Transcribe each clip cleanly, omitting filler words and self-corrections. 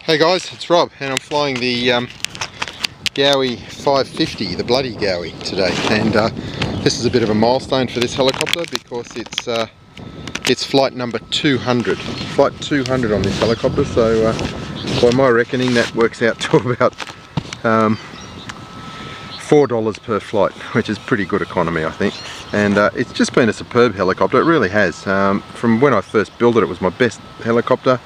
Hey guys, it's Rob and I'm flying the Gaui 550, the Bloody Gaui today, and this is a bit of a milestone for this helicopter because it's flight number 200. Flight 200 on this helicopter, so by my reckoning that works out to about $4 per flight, which is pretty good economy I think. And it's just been a superb helicopter, it really has. From when I first built it, it was my best helicopter,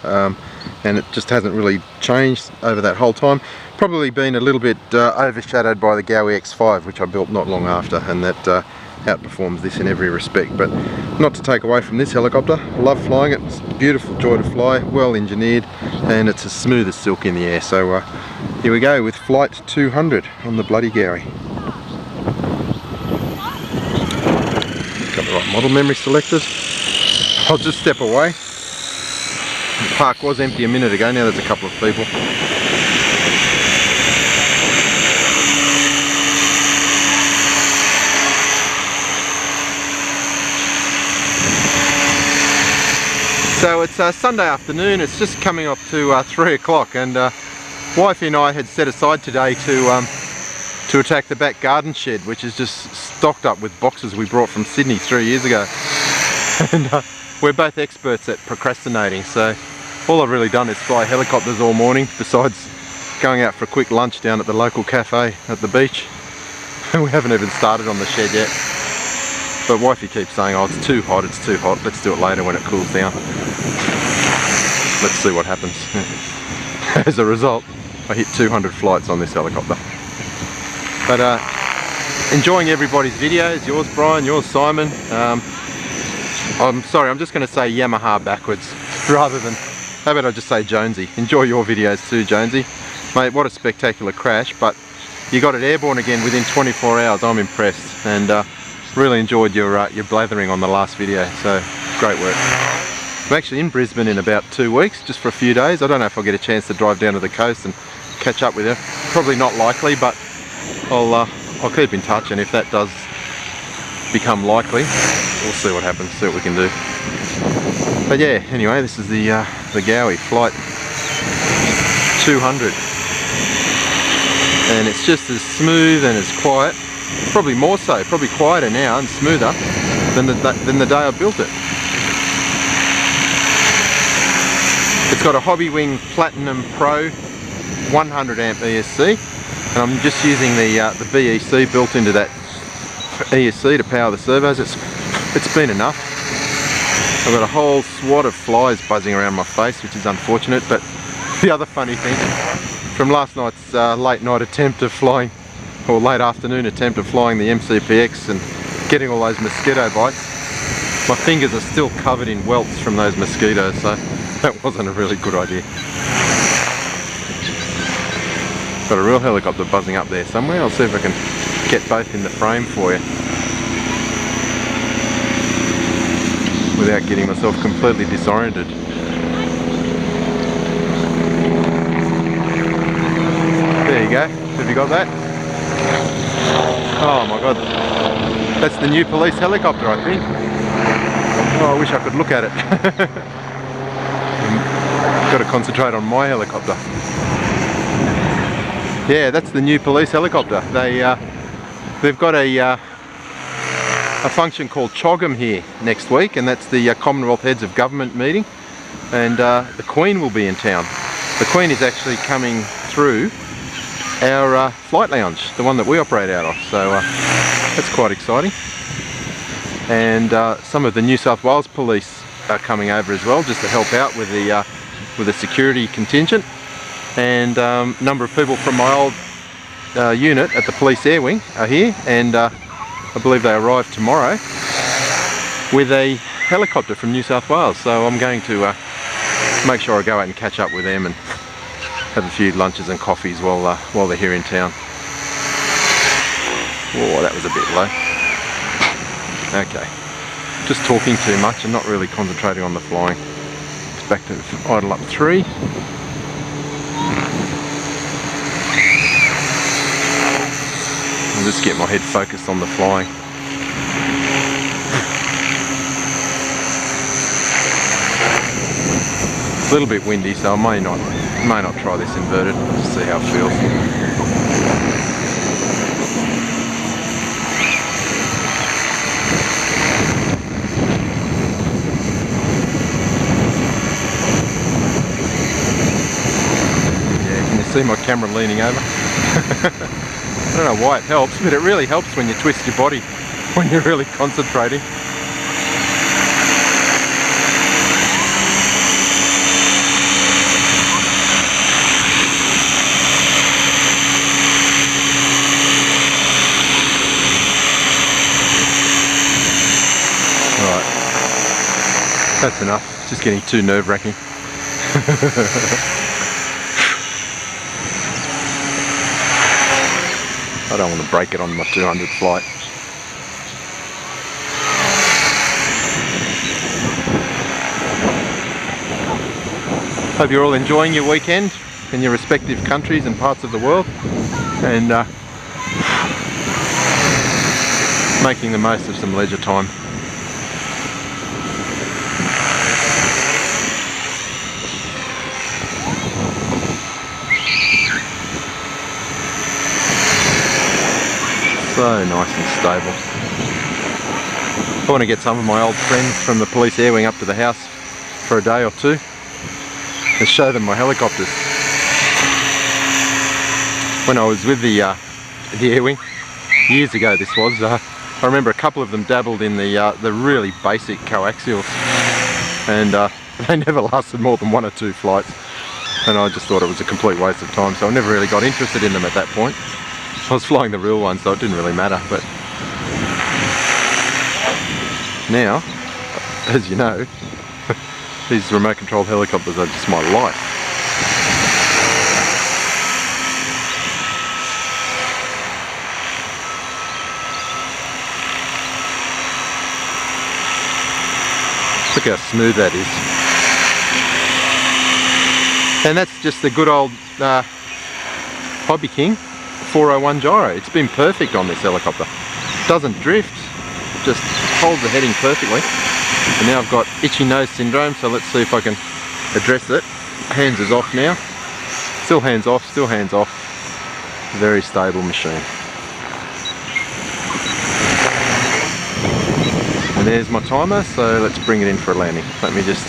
and it just hasn't really changed over that whole time. Probably been a little bit overshadowed by the Gaui X5, which I built not long after, and that outperforms this in every respect. But not to take away from this helicopter, I love flying it. It's a beautiful joy to fly, well engineered, and it's as smooth as silk in the air. So here we go with flight 200 on the Bloody Gaui. Got the right model memory selected. I'll just step away. The park was empty a minute ago, now there's a couple of people. So it's Sunday afternoon, it's just coming up to 3 o'clock, and wifey and I had set aside today to attack the back garden shed, which is just stocked up with boxes we brought from Sydney 3 years ago. And we're both experts at procrastinating, so all I've really done is fly helicopters all morning, besides going out for a quick lunch down at the local cafe at the beach. And we haven't even started on the shed yet. But wifey keeps saying, oh, it's too hot, let's do it later when it cools down. Let's see what happens. As a result, I hit 200 flights on this helicopter. But enjoying everybody's videos, yours Brian, yours Simon. I'm sorry, I'm just going to say Yamaha backwards rather than, how about I just say Jonesy. Enjoy your videos too, Jonesy. Mate, what a spectacular crash, but you got it airborne again within 24 hours. I'm impressed, and really enjoyed your blathering on the last video, so great work. I'm actually in Brisbane in about 2 weeks, just for a few days. I don't know if I'll get a chance to drive down to the coast and catch up with you. Probably not likely, but I'll keep in touch, and if that does become likely, we'll see what happens, see what we can do. But yeah, anyway, this is the Gaui flight 200, and it's just as smooth and as quiet, probably more so, probably quieter now and smoother than the day I built it. It's got a Hobbywing Platinum Pro 100 amp ESC, and I'm just using the BEC built into that ESC to power the servos. It's been enough. I've got a whole swat of flies buzzing around my face, which is unfortunate, but the other funny thing, from last night's late night attempt of flying, or late afternoon attempt of flying the MCPX and getting all those mosquito bites, my fingers are still covered in welts from those mosquitoes, so that wasn't a really good idea. Got a real helicopter buzzing up there somewhere. I'll see if I can get both in the frame for you without getting myself completely disoriented. There you go. Have you got that? Oh my god. That's the new police helicopter, I think. Oh, I wish I could look at it. Got to concentrate on my helicopter. Yeah, that's the new police helicopter. They've got a function called CHOGM here next week, and that's the Commonwealth Heads of Government meeting, and the Queen will be in town. The Queen is actually coming through our flight lounge, the one that we operate out of, so that's quite exciting. And some of the New South Wales police are coming over as well, just to help out with the security contingent, and a number of people from my old unit at the police air wing are here, and I believe they arrive tomorrow with a helicopter from New South Wales, so I'm going to make sure I go out and catch up with them and have a few lunches and coffees while they're here in town. Oh, that was a bit low. Okay, just talking too much and not really concentrating on the flying. It's back to idle up 3. I'll just get my head focused on the flying. a little bit windy, so I may not try this inverted. Just see how it feels. Yeah, can you see my camera leaning over? I don't know why it helps, but it really helps when you twist your body when you're really concentrating. Alright, that's enough. It's just getting too nerve-wracking. I don't want to break it on my 200 flight. Hope you're all enjoying your weekend in your respective countries and parts of the world, and making the most of some leisure time. So nice and stable. I want to get some of my old friends from the police air wing up to the house for a day or two and show them my helicopters. When I was with the air wing, years ago this was, I remember a couple of them dabbled in the really basic coaxials, and they never lasted more than 1 or 2 flights, and I just thought it was a complete waste of time, so I never really got interested in them at that point. I was flying the real ones, so it didn't really matter, but now, as you know, these remote controlled helicopters are just my life. Look how smooth that is. And that's just the good old Hobby King 401 gyro. It's been perfect on this helicopter. Doesn't drift, just holds the heading perfectly. And now I've got itchy nose syndrome, so let's see if I can address it. Hands is off now. Still hands off, still hands off. Very stable machine. And there's my timer, so let's bring it in for a landing. Let me just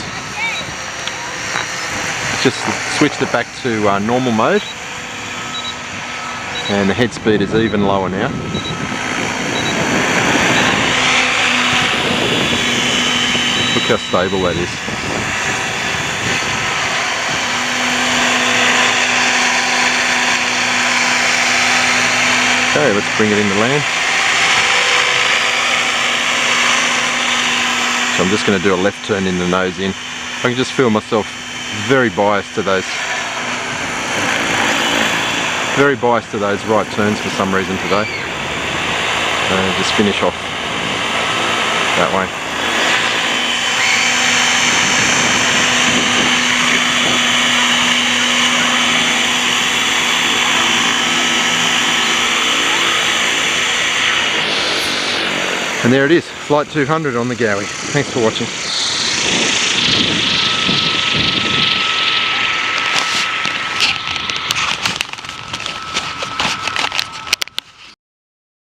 switched it back to normal mode. And the head speed is even lower now. Look how stable that is. Okay, let's bring it in to land. So I'm just going to do a left turn in the nose in. I can just feel myself very biased to those right turns for some reason today. Just finish off that way. And there it is, Flight 200 on the Gaui. Thanks for watching.